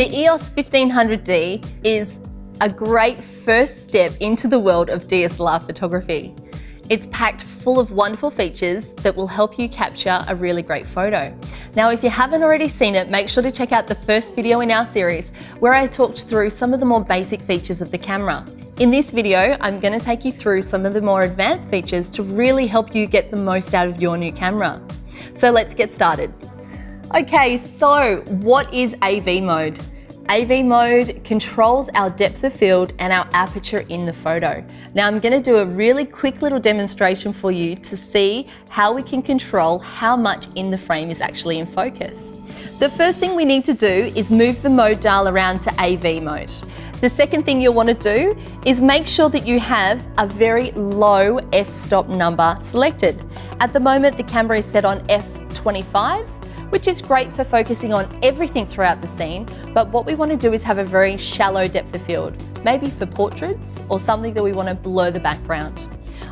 The EOS 1500D is a great first step into the world of DSLR photography. It's packed full of wonderful features that will help you capture a really great photo. Now, if you haven't already seen it, make sure to check out the first video in our series where I talked through some of the more basic features of the camera. In this video, I'm going to take you through some of the more advanced features to really help you get the most out of your new camera. So let's get started. Okay, so what is AV mode? AV mode controls our depth of field and our aperture in the photo. Now I'm going to do a really quick little demonstration for you to see how we can control how much in the frame is actually in focus. The first thing we need to do is move the mode dial around to AV mode. The second thing you'll want to do is make sure that you have a very low f-stop number selected. At the moment the camera is set on f25, which is great for focusing on everything throughout the scene, but what we want to do is have a very shallow depth of field, maybe for portraits or something that we want to blur the background.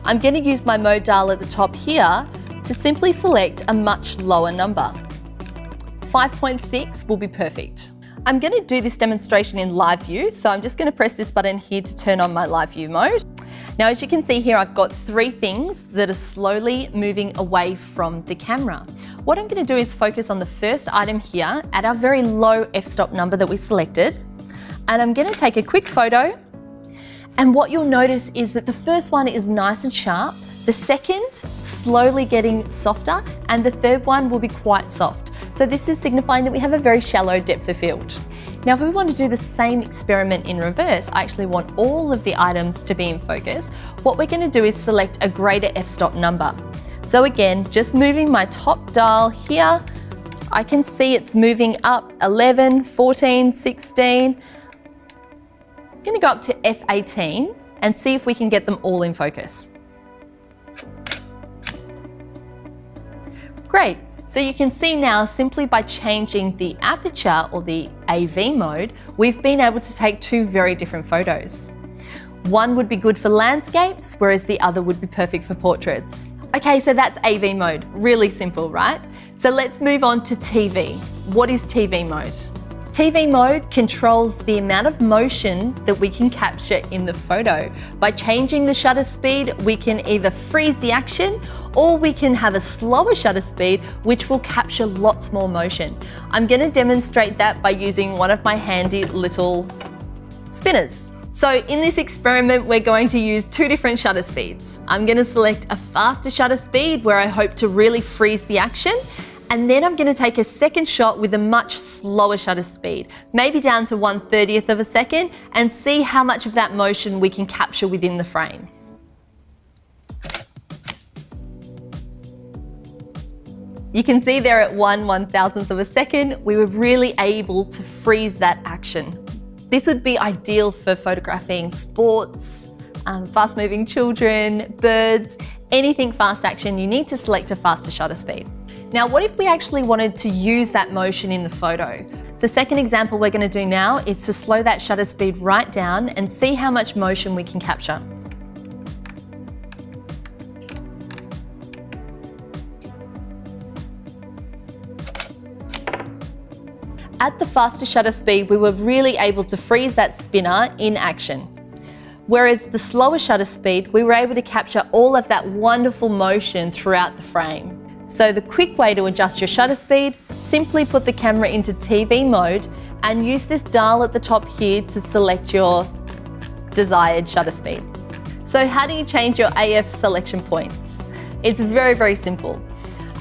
I'm going to use my mode dial at the top here to simply select a much lower number. 5.6 will be perfect. I'm going to do this demonstration in live view, so I'm just going to press this button here to turn on my live view mode. Now, as you can see here, I've got three things that are slowly moving away from the camera. What I'm going to do is focus on the first item here at our very low f-stop number that we selected. And I'm going to take a quick photo. And what you'll notice is that the first one is nice and sharp, the second slowly getting softer, and the third one will be quite soft. So this is signifying that we have a very shallow depth of field. Now, if we want to do the same experiment in reverse, I actually want all of the items to be in focus. What we're going to do is select a greater f-stop number. So again, just moving my top dial here, I can see it's moving up 11, 14, 16. I'm going to go up to f18 and see if we can get them all in focus. Great. So you can see now, simply by changing the aperture or the AV mode, we've been able to take two very different photos. One would be good for landscapes, whereas the other would be perfect for portraits. Okay, so that's AV mode. Really simple, right? So let's move on to TV. What is TV mode? TV mode controls the amount of motion that we can capture in the photo. By changing the shutter speed, we can either freeze the action or we can have a slower shutter speed, which will capture lots more motion. I'm going to demonstrate that by using one of my handy little spinners. So in this experiment, we're going to use two different shutter speeds. I'm going to select a faster shutter speed where I hope to really freeze the action. And then I'm going to take a second shot with a much slower shutter speed, maybe down to 1/30th of a second, and see how much of that motion we can capture within the frame. You can see there at 1/1000th of a second, we were really able to freeze that action. This would be ideal for photographing sports, fast-moving children, birds, anything fast action. You need to select a faster shutter speed. Now, what if we actually wanted to use that motion in the photo? The second example we're going to do now is to slow that shutter speed right down and see how much motion we can capture. At the faster shutter speed, we were really able to freeze that spinner in action. Whereas the slower shutter speed, we were able to capture all of that wonderful motion throughout the frame. So the quick way to adjust your shutter speed, simply put the camera into TV mode and use this dial at the top here to select your desired shutter speed. So how do you change your AF selection points? It's very, very simple.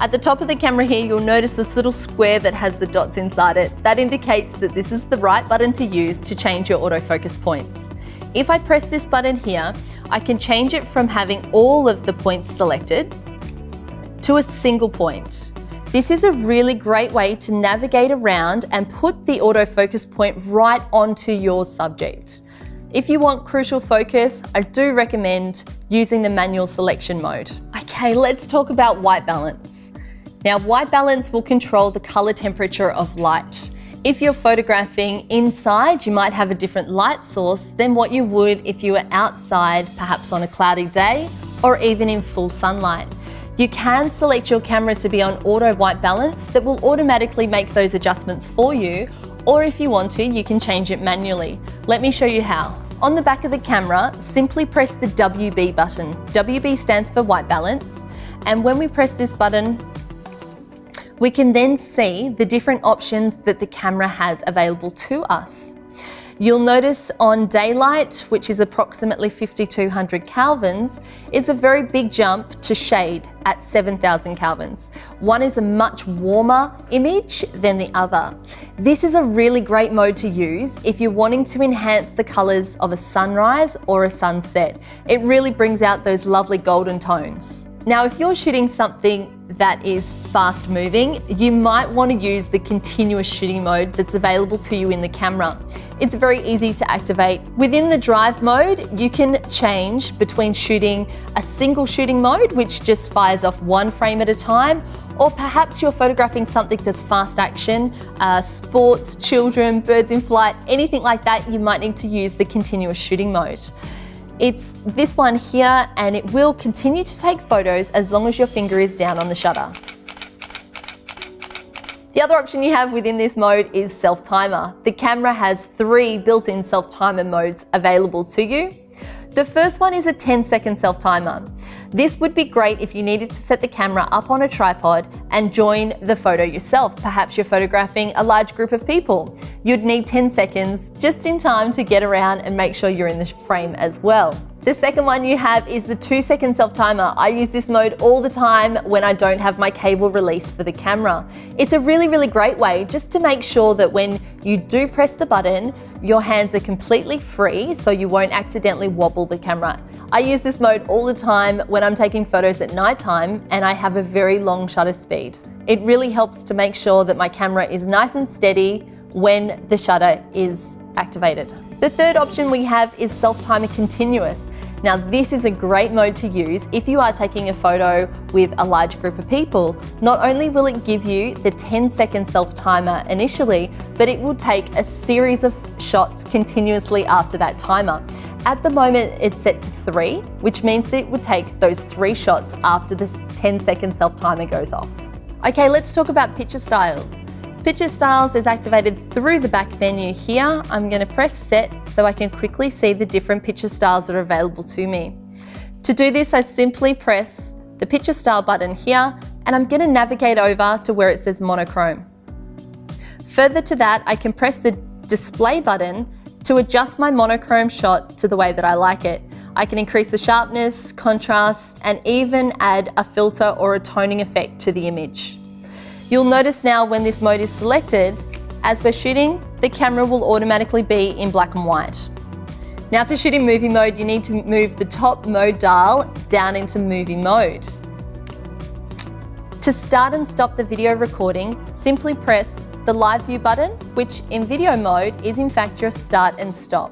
At the top of the camera here, you'll notice this little square that has the dots inside it. That indicates that this is the right button to use to change your autofocus points. If I press this button here, I can change it from having all of the points selected to a single point. This is a really great way to navigate around and put the autofocus point right onto your subject. If you want crucial focus, I do recommend using the manual selection mode. Okay, let's talk about white balance. Now, white balance will control the color temperature of light. If you're photographing inside, you might have a different light source than what you would if you were outside, perhaps on a cloudy day or even in full sunlight. You can select your camera to be on auto white balance that will automatically make those adjustments for you, or if you want to, you can change it manually. Let me show you how. On the back of the camera, simply press the WB button. WB stands for white balance, and when we press this button, we can then see the different options that the camera has available to us. You'll notice on daylight, which is approximately 5200 kelvins, it's a very big jump to shade at 7000 kelvins. One is a much warmer image than the other. This is a really great mode to use if you're wanting to enhance the colors of a sunrise or a sunset. It really brings out those lovely golden tones. Now, if you're shooting something that is fast moving, you might want to use the continuous shooting mode that's available to you in the camera. It's very easy to activate. Within the drive mode, you can change between shooting a single shooting mode, which just fires off one frame at a time, or perhaps you're photographing something that's fast action, sports, children, birds in flight, anything like that, you might need to use the continuous shooting mode. It's this one here, and it will continue to take photos as long as your finger is down on the shutter. The other option you have within this mode is self-timer. The camera has 3 built-in self-timer modes available to you. The first one is a 10-second self-timer. This would be great if you needed to set the camera up on a tripod and join the photo yourself. Perhaps you're photographing a large group of people. You'd need 10 seconds just in time to get around and make sure you're in the frame as well. The second one you have is the 2-second self-timer. I use this mode all the time when I don't have my cable release for the camera. It's a really great way just to make sure that when you do press the button, your hands are completely free so you won't accidentally wobble the camera. I use this mode all the time when I'm taking photos at nighttime and I have a very long shutter speed. It really helps to make sure that my camera is nice and steady when the shutter is activated. The third option we have is self-timer continuous. Now, this is a great mode to use if you are taking a photo with a large group of people. Not only will it give you the 10-second self-timer initially, but it will take a series of shots continuously after that timer. At the moment, it's set to 3, which means that it would take those 3 shots after this 10-second self-timer goes off. Okay, let's talk about picture styles. Picture styles is activated through the back menu here. I'm going to press set so I can quickly see the different picture styles that are available to me. To do this, I simply press the picture style button here, and I'm going to navigate over to where it says monochrome. Further to that, I can press the display button to adjust my monochrome shot to the way that I like it. I can increase the sharpness, contrast, and even add a filter or a toning effect to the image. You'll notice now when this mode is selected, as we're shooting, the camera will automatically be in black and white. Now, to shoot in movie mode, you need to move the top mode dial down into movie mode. To start and stop the video recording, simply press the live view button, which in video mode is in fact your start and stop.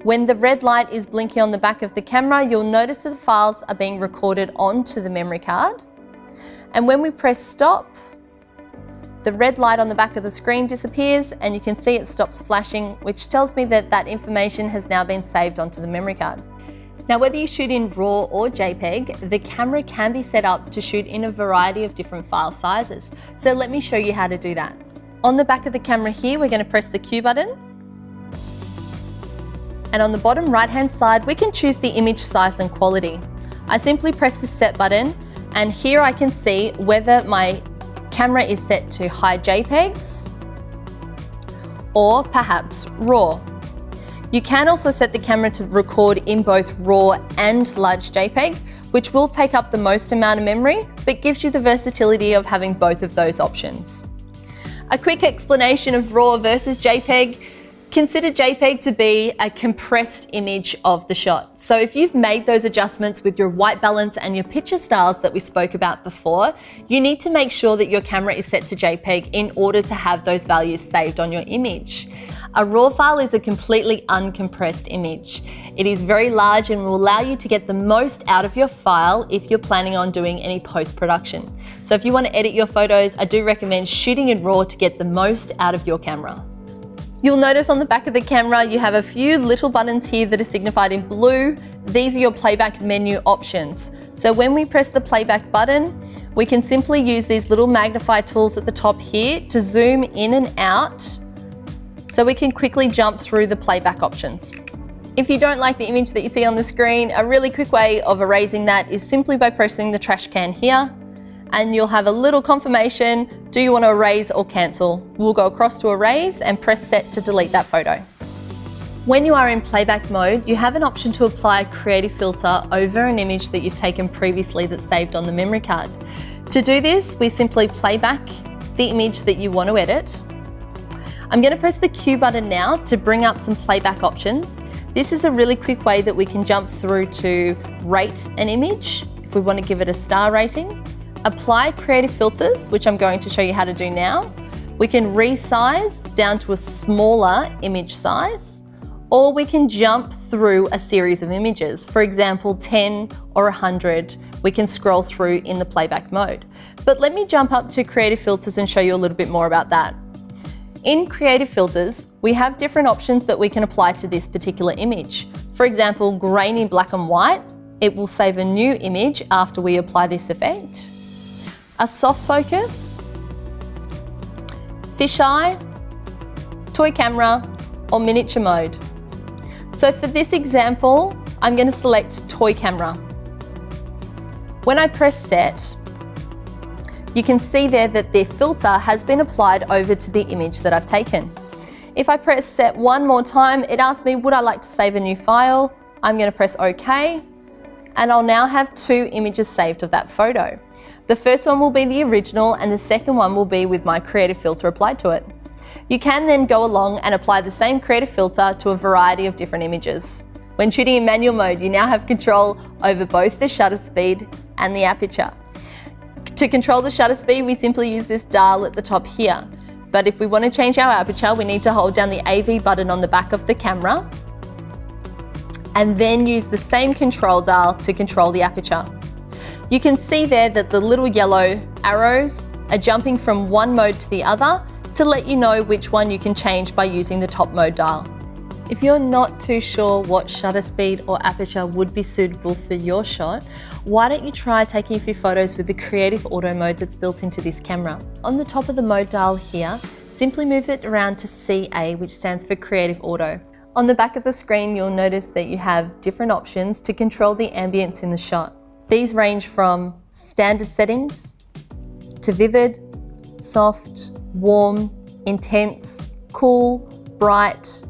When the red light is blinking on the back of the camera, you'll notice that the files are being recorded onto the memory card. And when we press stop, the red light on the back of the screen disappears and you can see it stops flashing, which tells me that that information has now been saved onto the memory card. Now, whether you shoot in RAW or JPEG, the camera can be set up to shoot in a variety of different file sizes. So let me show you how to do that. On the back of the camera here, we're going to press the Q button. And on the bottom right-hand side, we can choose the image size and quality. I simply press the set button, and here I can see whether my camera is set to high JPEGs or perhaps RAW. You can also set the camera to record in both RAW and large JPEG, which will take up the most amount of memory, but gives you the versatility of having both of those options. A quick explanation of RAW versus JPEG. Consider JPEG to be a compressed image of the shot. So if you've made those adjustments with your white balance and your picture styles that we spoke about before, you need to make sure that your camera is set to JPEG in order to have those values saved on your image. A RAW file is a completely uncompressed image. It is very large and will allow you to get the most out of your file if you're planning on doing any post-production. So if you want to edit your photos, I do recommend shooting in RAW to get the most out of your camera. You'll notice on the back of the camera, you have a few little buttons here that are signified in blue. These are your playback menu options. So when we press the playback button, we can simply use these little magnify tools at the top here to zoom in and out So we can quickly jump through the playback options. If you don't like the image that you see on the screen, a really quick way of erasing that is simply by pressing the trash can here, and you'll have a little confirmation. Do you want to erase or cancel? We'll go across to erase and press set to delete that photo. When you are in playback mode, you have an option to apply a creative filter over an image that you've taken previously that's saved on the memory card. To do this, we simply play back the image that you want to edit. I'm going to press the Q button now to bring up some playback options. This is a really quick way that we can jump through to rate an image if we want to give it a star rating. Apply creative filters, which I'm going to show you how to do now. We can resize down to a smaller image size, or we can jump through a series of images. For example, 10 or 100, we can scroll through in the playback mode. But let me jump up to creative filters and show you a little bit more about that. In creative filters, we have different options that we can apply to this particular image. For example, grainy black and white, it will save a new image after we apply this effect. A soft focus, fisheye, toy camera, or miniature mode. So for this example, I'm going to select toy camera. When I press set, you can see there that the filter has been applied over to the image that I've taken. If I press set one more time, it asks me, would I like to save a new file? I'm going to press OK, and I'll now have two images saved of that photo. The first one will be the original, and the second one will be with my creative filter applied to it. You can then go along and apply the same creative filter to a variety of different images. When shooting in manual mode, you now have control over both the shutter speed and the aperture. To control the shutter speed, we simply use this dial at the top here. But if we want to change our aperture, we need to hold down the AV button on the back of the camera and then use the same control dial to control the aperture. You can see there that the little yellow arrows are jumping from one mode to the other to let you know which one you can change by using the top mode dial. If you're not too sure what shutter speed or aperture would be suitable for your shot, why don't you try taking a few photos with the creative auto mode that's built into this camera. On the top of the mode dial here, simply move it around to CA, which stands for creative auto. On the back of the screen, you'll notice that you have different options to control the ambience in the shot. These range from standard settings to vivid, soft, warm, intense, cool, bright,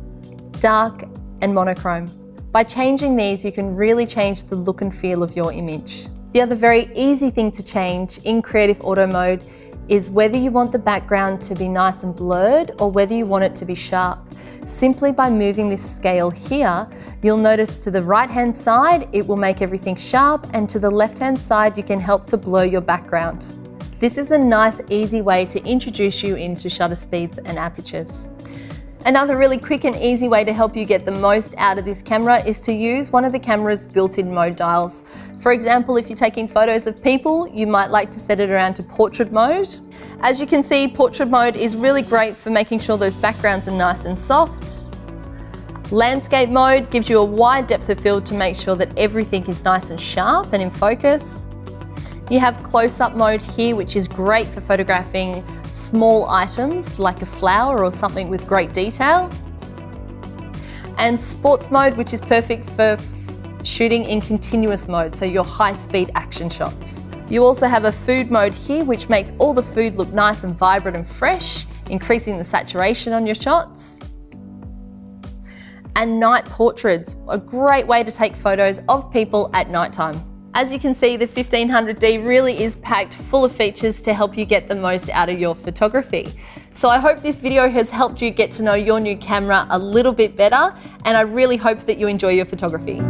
dark, and monochrome. By changing these, you can really change the look and feel of your image. The other very easy thing to change in creative auto mode is whether you want the background to be nice and blurred or whether you want it to be sharp. Simply by moving this scale here, you'll notice to the right-hand side, it will make everything sharp, and to the left-hand side, you can help to blur your background. This is a nice, easy way to introduce you into shutter speeds and apertures. Another really quick and easy way to help you get the most out of this camera is to use one of the camera's built-in mode dials. For example, if you're taking photos of people, you might like to set it around to portrait mode. As you can see, portrait mode is really great for making sure those backgrounds are nice and soft. Landscape mode gives you a wide depth of field to make sure that everything is nice and sharp and in focus. You have close-up mode here, which is great for photographing small items like a flower or something with great detail. And sports mode, which is perfect for shooting in continuous mode, so your high-speed action shots. You also have a food mode here, which makes all the food look nice and vibrant and fresh, increasing the saturation on your shots. And night portraits, a great way to take photos of people at nighttime. As you can see, the 1500D really is packed full of features to help you get the most out of your photography. So I hope this video has helped you get to know your new camera a little bit better, and I really hope that you enjoy your photography.